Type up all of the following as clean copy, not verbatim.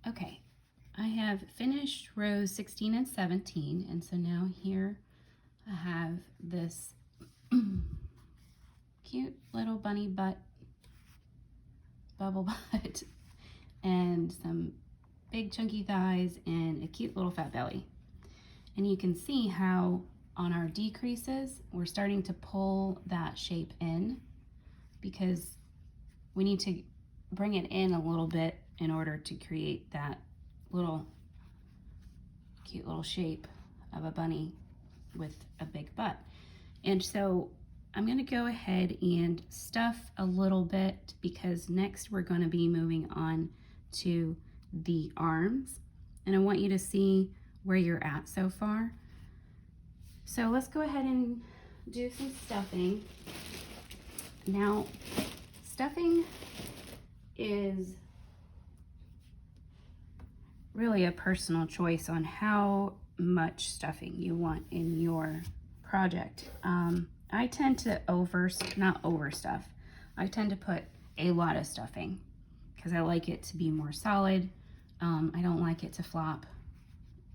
Okay, I have finished rows 16 and 17, and so now here I have this cute little bunny butt, bubble butt, and some big chunky thighs and a cute little fat belly. And you can see how on our decreases we're starting to pull that shape in, because we need to bring it in a little bit in order to create that little cute little shape of a bunny with a big butt. And so I'm going to go ahead and stuff a little bit, because next we're going to be moving on to the arms, and I want you to see where you're at so far. So let's go ahead and do some stuffing. Now, stuffing is really a personal choice on how much stuffing you want in your project. I tend to not overstuff. I tend to put a lot of stuffing because I like it to be more solid. I don't like it to flop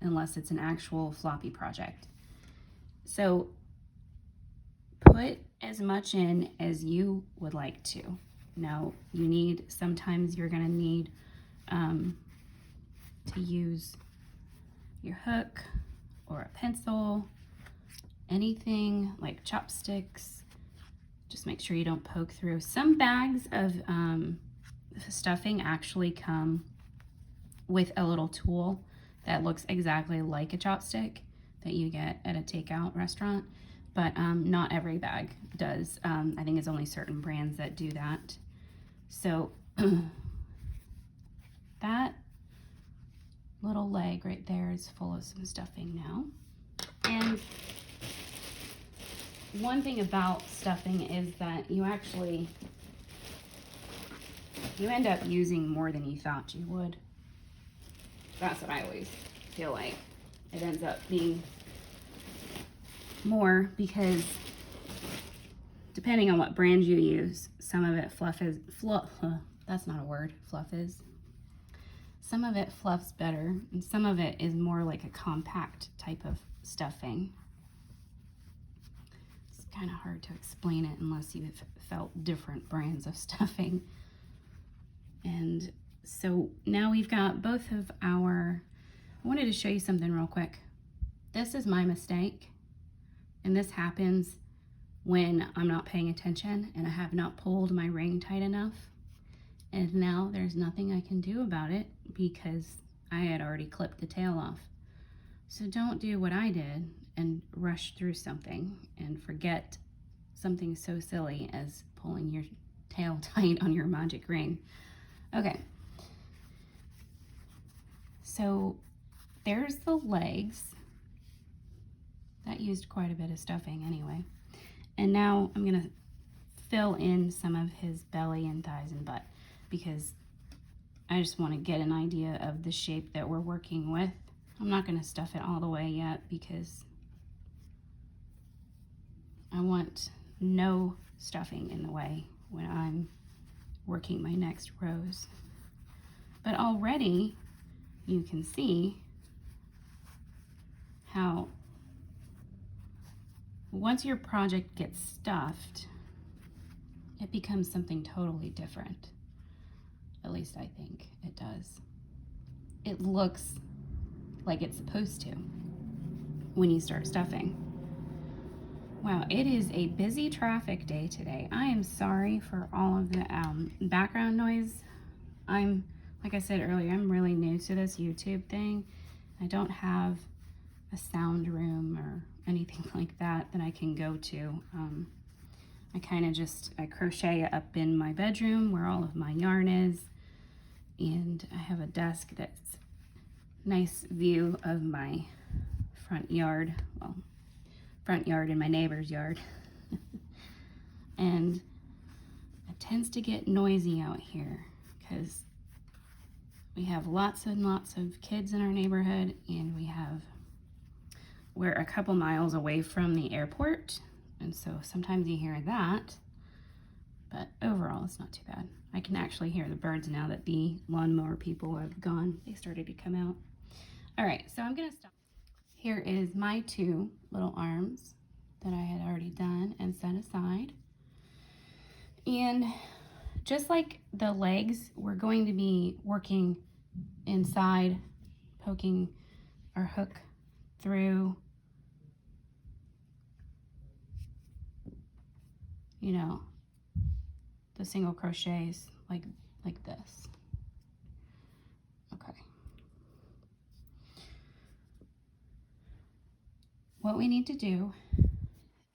unless it's an actual floppy project. So put as much in as you would like to. Now, sometimes you're gonna need to use your hook or a pencil, anything like chopsticks. Just make sure you don't poke through. Some bags of stuffing actually come with a little tool that looks exactly like a chopstick that you get at a takeout restaurant, but not every bag does. I think it's only certain brands that do that. So that little leg right there is full of some stuffing now. And one thing about stuffing is that you end up using more than you thought you would. That's what I always feel like. It ends up being more, because depending on what brand you use, some of it that's not a word, fluff is. Some of it fluffs better, and some of it is more like a compact type of stuffing. It's kind of hard to explain it unless you've felt different brands of stuffing. And so now we've got both of I wanted to show you something real quick. This is my mistake, and this happens when I'm not paying attention and I have not pulled my ring tight enough. And now there's nothing I can do about it because I had already clipped the tail off. So don't do what I did and rush through something and forget something so silly as pulling your tail tight on your magic ring. Okay. So there's the legs. That used quite a bit of stuffing anyway. And now I'm gonna fill in some of his belly and thighs and butt, because I just want to get an idea of the shape that we're working with. I'm not going to stuff it all the way yet because I want no stuffing in the way when I'm working my next rows. But already you can see how once your project gets stuffed, it becomes something totally different. At least I think it does. It looks like it's supposed to when you start stuffing. Wow, it is a busy traffic day today. I am sorry for all of the background noise. Like I said earlier, I'm really new to this YouTube thing. I don't have a sound room or anything like that I can go to. I crochet up in my bedroom where all of my yarn is, and I have a desk that's nice view of my front yard, well, front yard and my neighbor's yard. And it tends to get noisy out here because we have lots and lots of kids in our neighborhood, and we're a couple miles away from the airport, and so sometimes you hear that, but overall it's not too bad. I can actually hear the birds now that the lawnmower people have gone. They started to come out. All right, so I'm gonna stop. Here is my 2 little arms that I had already done and set aside. And just like the legs, we're going to be working inside, poking our hook through, you know, the single crochets like this. Okay. What we need to do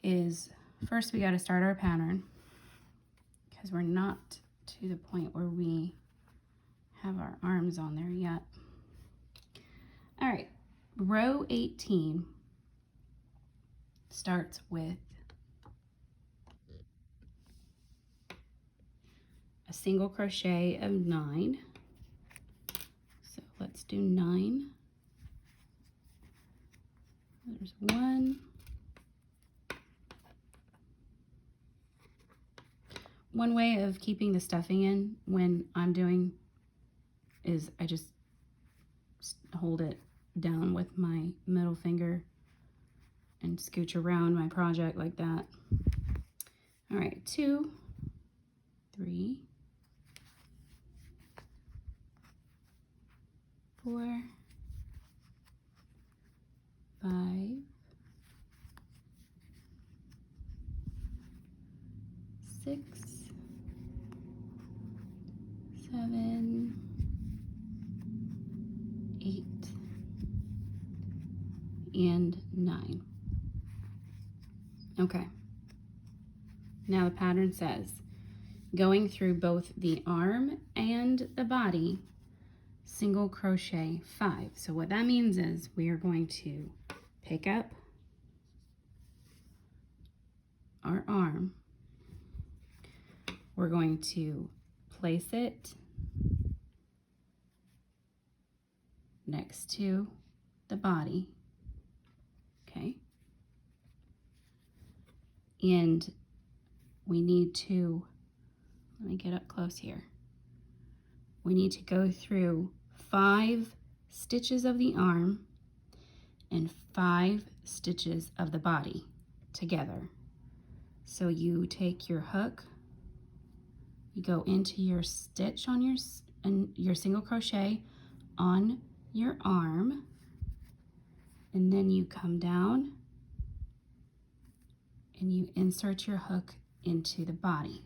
is first we got to start our pattern, because we're not to the point where we have our arms on there yet. All right, row 18 starts with a single crochet of 9. So let's do 9. There's 1. One way of keeping the stuffing in when I'm doing is I just hold it down with my middle finger and scooch around my project like that. All right, 2, 3, 4, 5, 6, 7, 8, and 9. Okay. Now the pattern says, going through both the arm and the body, single crochet 5. So what that means is we are going to pick up our arm. We're going to place it next to the body, okay? And we need to, let me get up close here. We need to go through 5 stitches of the arm and 5 stitches of the body together. So you take your hook, you go into your stitch on your single crochet on your arm, and then you come down and you insert your hook into the body,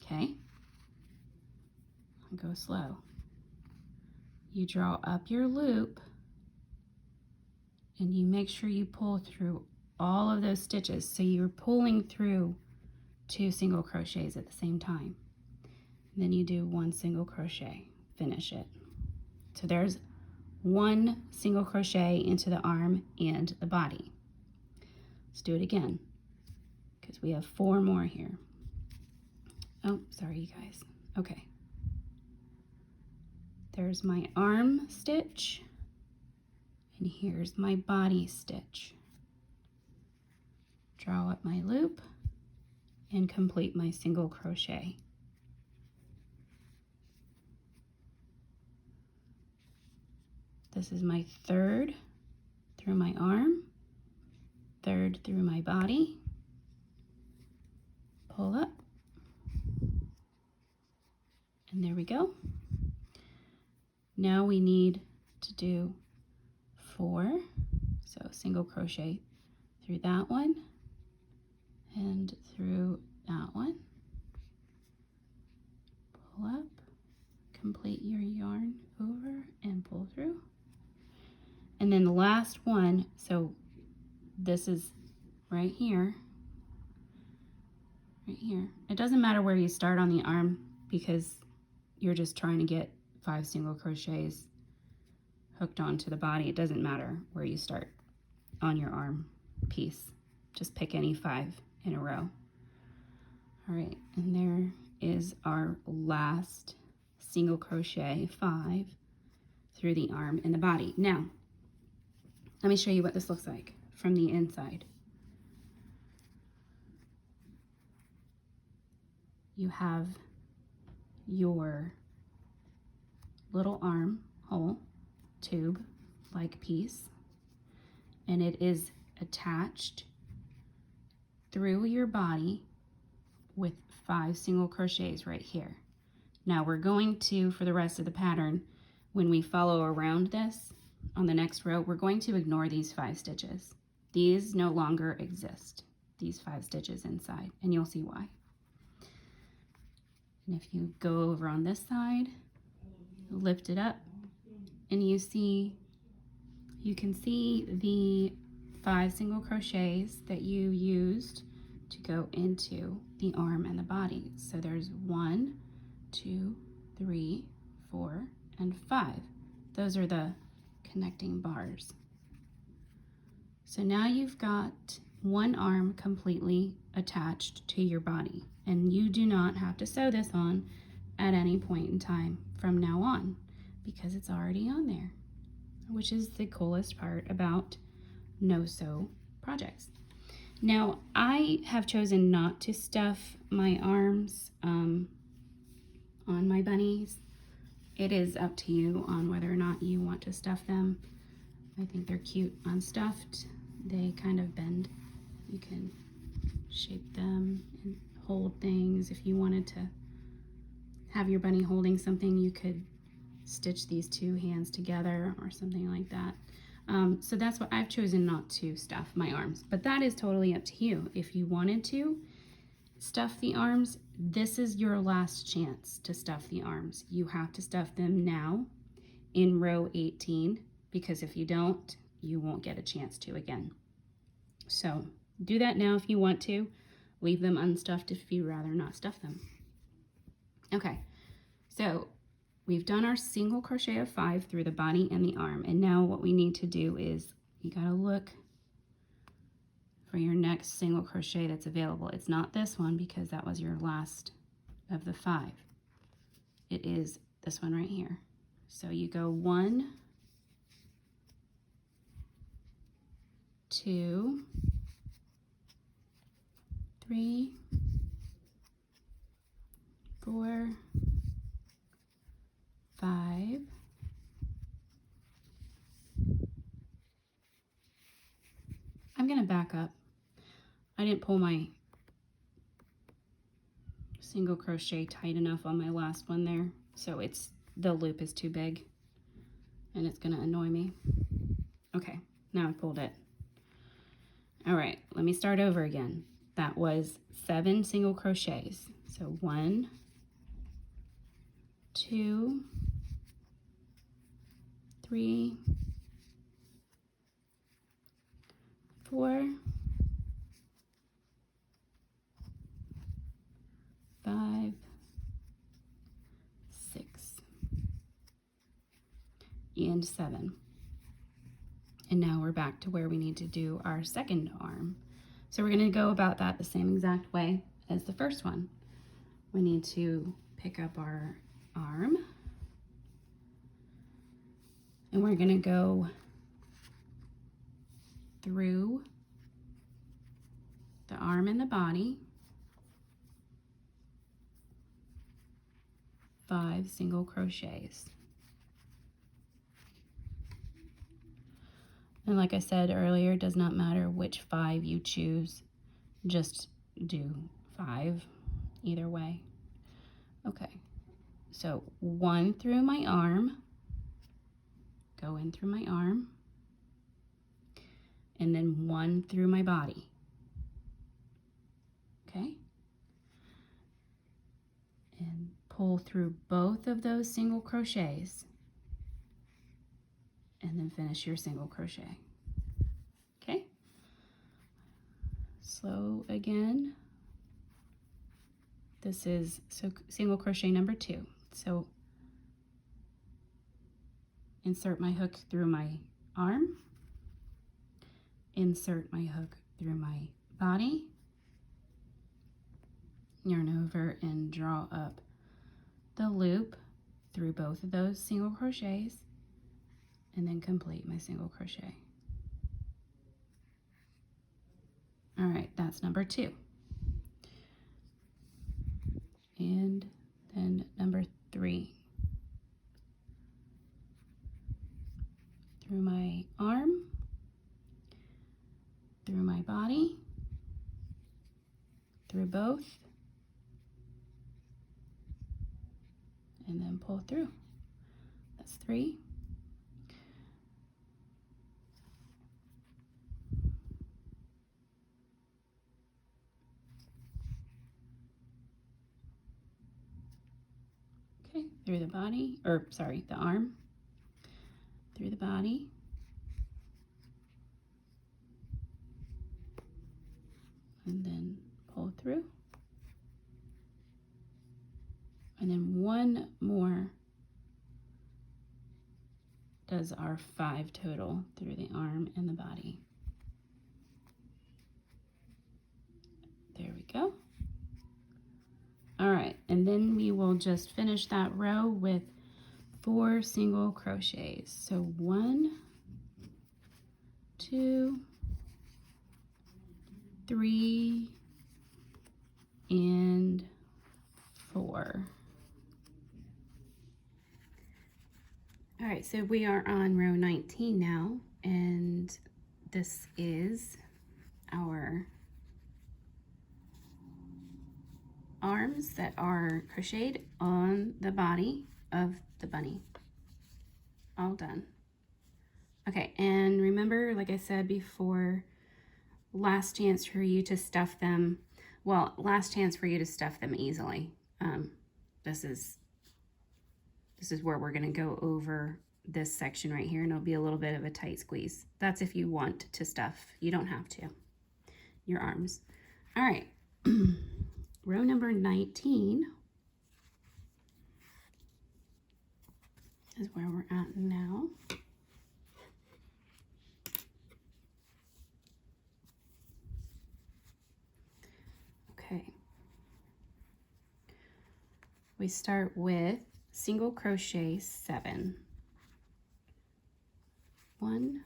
okay? Go slow. You draw up your loop and you make sure you pull through all of those stitches. So you're pulling through 2 single crochets at the same time. And then you do 1 single crochet, finish it. So there's 1 single crochet into the arm and the body. Let's do it again, because we have 4 more here. Oh, sorry, you guys. Okay. There's my arm stitch, and here's my body stitch. Draw up my loop and complete my single crochet. This is my 3rd through my arm, 3rd through my body, pull up, and there we go. Now we need to do 4, so single crochet through that one and through that one. Pull up, complete your yarn over and pull through. And then the last one, so this is right here, right here. It doesn't matter where you start on the arm because you're just trying to get 5 single crochets hooked onto the body. It doesn't matter where you start on your arm piece. Just pick any 5 in a row. All right, and there is our last single crochet 5 through the arm and the body. Now, let me show you what this looks like from the inside. You have your little armhole tube like piece, and it is attached through your body with 5 single crochets right here. Now we're going to, for the rest of the pattern, when we follow around this on the next row, we're going to ignore these 5 stitches. These no longer exist, these 5 stitches inside, and you'll see why. And if you go over on this side, lift it up, and you can see the 5 single crochets that you used to go into the arm and the body. So there's 1, 2, 3, 4, and 5. Those are the connecting bars. So now you've got one arm completely attached to your body, and you do not have to sew this on at any point in time from now on because it's already on there, which is the coolest part about no-sew projects. Now, I have chosen not to stuff my arms on my bunnies. It is up to you on whether or not you want to stuff them. I think they're cute unstuffed. They kind of bend. You can shape them and hold things. If you wanted to have your bunny holding something, you could stitch these 2 hands together or something like that. So that's what I've chosen not to stuff my arms, but that is totally up to you. If you wanted to stuff the arms, this is your last chance to stuff the arms. You have to stuff them now in row 18, because if you don't, you won't get a chance to again. So do that now if you want to. Leave them unstuffed if you'd rather not stuff them. Okay, so we've done our single crochet of 5 through the body and the arm, and now what we need to do is you gotta look for your next single crochet that's available. It's not this one because that was your last of the 5. It is this one right here. So you go 1, 2, 3, 4, 5, 6. I'm going to back up. I didn't pull my single crochet tight enough on my last one there, so the loop is too big and it's going to annoy me. Okay, now I pulled it. All right, let me start over again. That was 7 single crochets. So 1, 2, 3, 4, 5, 6, and 7. And now we're back to where we need to do our second arm. So we're going to go about that the same exact way as the first one. We need to pick up our arm, and we're going to go through the arm and the body, 5 single crochets. And like I said earlier, it does not matter which 5 you choose, just do 5 either way. Okay, so 1 through my arm, go in through my arm, and then 1 through my body. Okay, and pull through both of those single crochets, and then finish your single crochet. Okay, slow again. This is single crochet number 2. So insert my hook through my arm, insert my hook through my body, yarn over and draw up the loop through both of those single crochets, and then complete my single crochet. All right, that's number 2. And and number 3 through my arm, through my body, through both, and then pull through. That's 3. Okay, through the body, or sorry, the arm, through the body, and then pull through. And then one more does our 5 total through the arm and the body. There we go. All right, and then we will just finish that row with 4 single crochets. So 1, 2, 3, and 4. All right, so we are on row 19 now, and this is our arms that are crocheted on the body of the bunny. All done. Okay, and remember, like I said before, last chance for you to stuff them. Well, last chance for you to stuff them easily. This is where we're going to go over this section right here, and it'll be a little bit of a tight squeeze. That's if you want to stuff. You don't have to. Your arms. All right. Row number 19 is where we're at now. Okay. We start with single crochet 7. 1,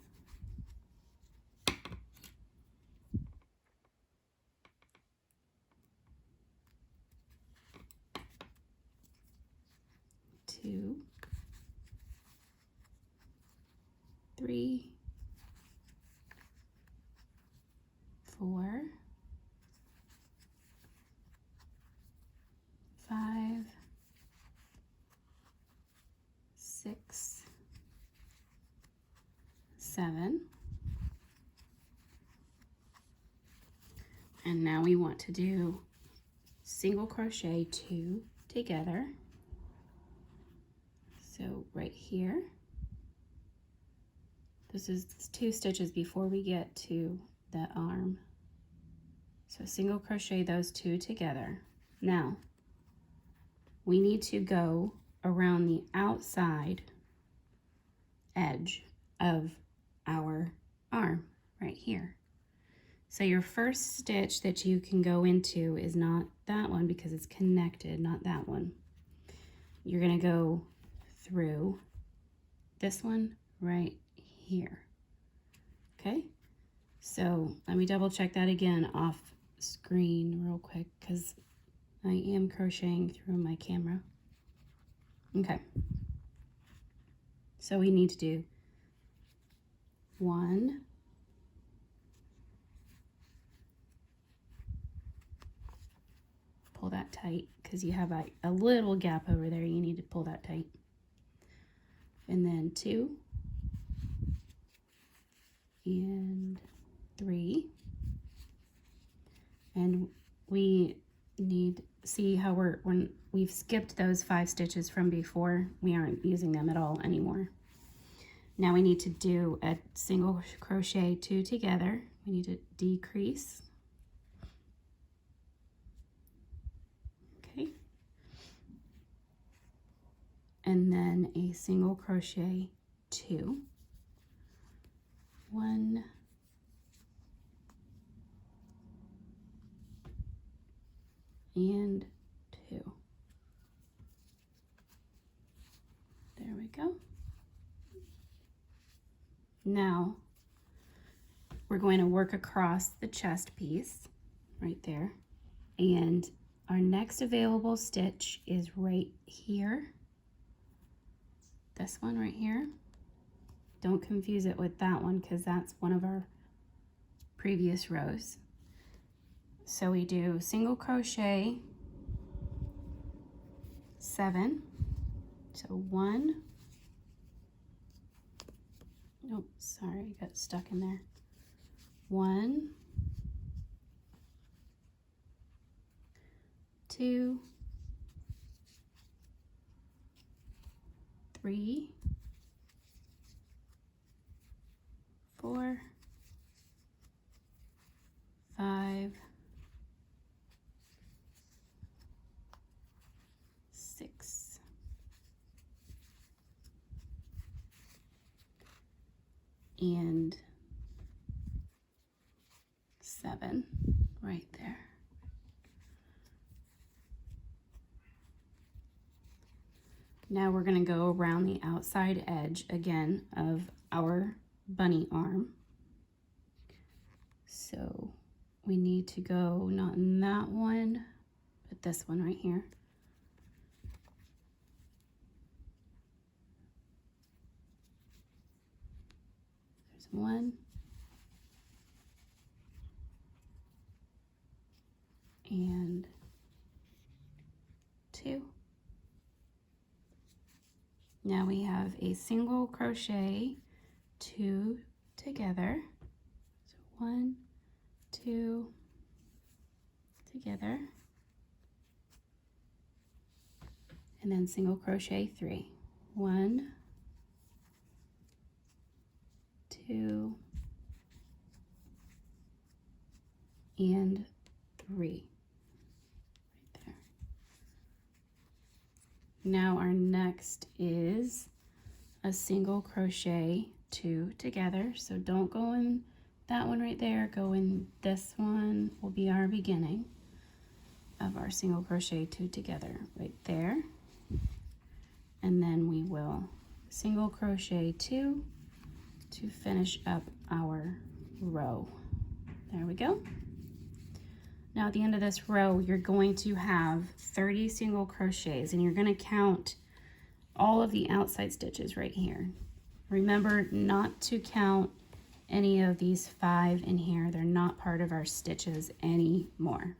2, 3, 4, 5, 6, 7, and now we want to do single crochet 2 together. So right here, this is 2 stitches before we get to the arm. So single crochet those 2 together. Now we need to go around the outside edge of our arm right here. So your first stitch that you can go into is not that one because it's connected, not that one. You're going to go through this one right here. Okay, so let me double check that again off screen real quick because I am crocheting through my camera. Okay, so we need to do 1, pull that tight because you have a little gap over there. You need to pull that tight. And then 2 and 3, and we need, see how when we've skipped those 5 stitches from before, we aren't using them at all anymore. Now we need to do a single crochet 2 together. We need to decrease. Okay. And then a single crochet 2. 1, and 2. There we go. Now we're going to work across the chest piece right there, and our next available stitch is right here. This one right here. Don't confuse it with that one because that's one of our previous rows. So we do single crochet 7. So 1. Oh, sorry, I got stuck in there. 1, 2, 3, 4, 5, 6, and 7 right there. Now we're going to go around the outside edge again of our bunny arm. So we need to go not in that one, but this one right here. There's 1. And 2. Now we have a single crochet 2 together. So 1, 2 together. And then single crochet 3. 1, 2, and 3. Now our next is a single crochet 2 together. So don't go in that one right there, go in this one will be our beginning of our single crochet 2 together right there. And then we will single crochet 2 to finish up our row. There we go. Now at the end of this row, you're going to have 30 single crochets and you're going to count all of the outside stitches right here. Remember not to count any of these 5 in here. They're not part of our stitches anymore.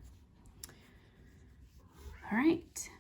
All right.